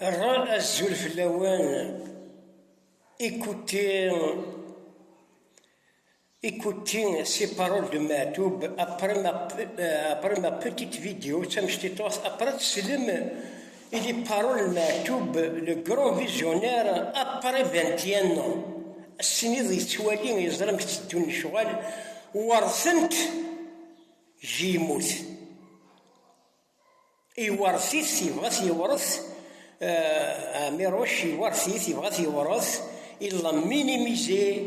الزول في اللوان. Écoutez ces paroles de Matoub après ma petite vidéo. Après les paroles de Matoub, le grand visionnaire, après 21 ans. السنين يتوالي يزرم تدون شغال ورثنت جي يموت يورثيث يبغى يورث ميروش يورثيث يبغى يورث إلا مينيميزي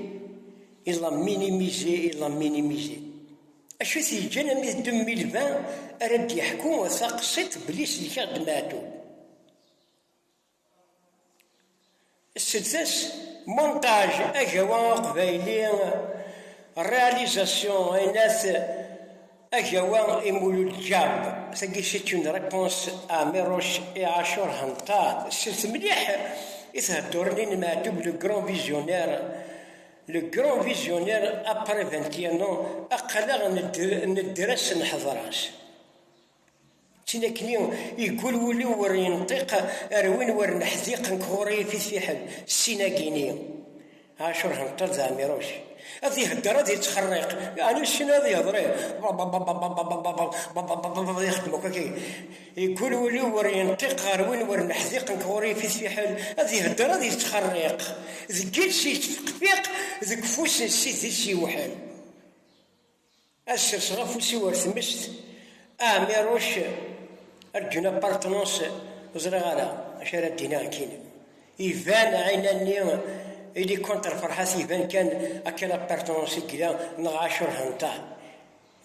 أشو تيجانا مي 2020 أراد يحكو ثقصت بليس اللي كاد ماتو السدس مونتاج أجوا قبايلي رياليزاسيون الناس أجوا إمولو الجاب ساكي سيت اون ريبونس أ ميروش إي عاشور هنطاد السدس مليح يتهدرني ماتوب لو كرون فيزيونير أبري 21 ans أقلق ندرس نحضراش تنكني يقول ولي ور ينطق أروين ور نحذيق نكوري في السيحل السيناكيني عاشور هنطر ذا ميروش هذه هدر هذه تخرق يعني السينا هذه يهضري يخدموا كي يقول ولي ور ينطق أروين ور نحذيق نكوري في السيحل هذه هدر هذه تخرق ذكيل شي تفيق ذك فوس نسيت شي وحال أسر صغفوسي ورثمست ميروش أرجونا بارتنونس وزرغالا أشار الدينا كين يفان عيناني إلي كونتر فرحاس يفان كان أكلا بارتنونس كلا نغاشر هنطال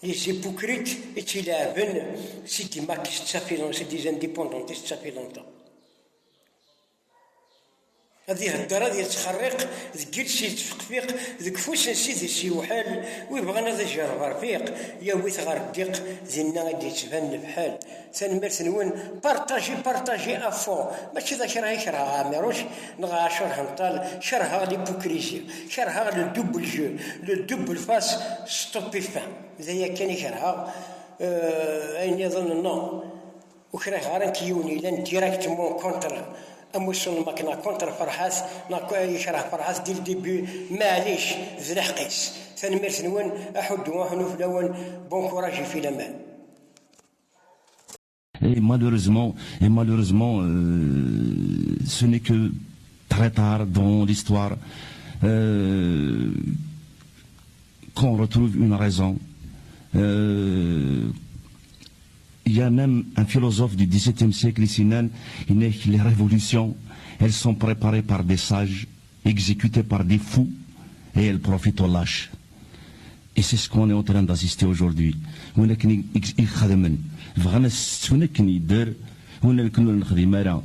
لي زيبوكريت إتلابن سيدي ماكس تسافي سيدي زانديبوندونتيس تسافي لونطون هذه الدرا ديال تخرق ذكيل شي تفقفيق ذك فوس نسيت شي وحال ويبغى هذا جرب رفيق يا ويت غير الديق زينا غادي تبان بحال تنمرت نون بارطاجي افون ماشي ذاك راه يكره ميروش نغا عاشور هنطال شرها ليبوكريسي شرها لو دوبل جو لو دوبل فاس ستوبي فان زي كان يكرهها اين يظن نو وكره غير كيوني لان ديريكتومون كونتر أموسون ماكنا كونتر فرحاس يشرح فرحاس ديال ديبي معليش زلحقيس تنمرت نون أحد وحنو في لون بون كوراجي في الأمان. Et malheureusement, ce n'est que très tard dans l'histoire qu'on retrouve une raison. Il y a même un philosophe du XVIIe siècle, Sinan, il dit que les révolutions, elles sont préparées par des sages, exécutées par des fous, et elles profitent aux lâches. Et c'est ce qu'on est en train d'assister aujourd'hui. On a qu'une vraiment سونكني دار هنا كنا نخدم راه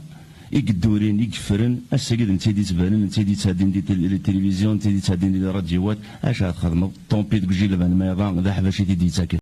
يقدورين يكفرن السيد نتيدي تبان نتيدي تهدين دي التلفزيون نتيدي تهدين دي الراديوات اش غتخدموا طومبي تجي لبان ما يضان ذا حباشي تيدي تاكل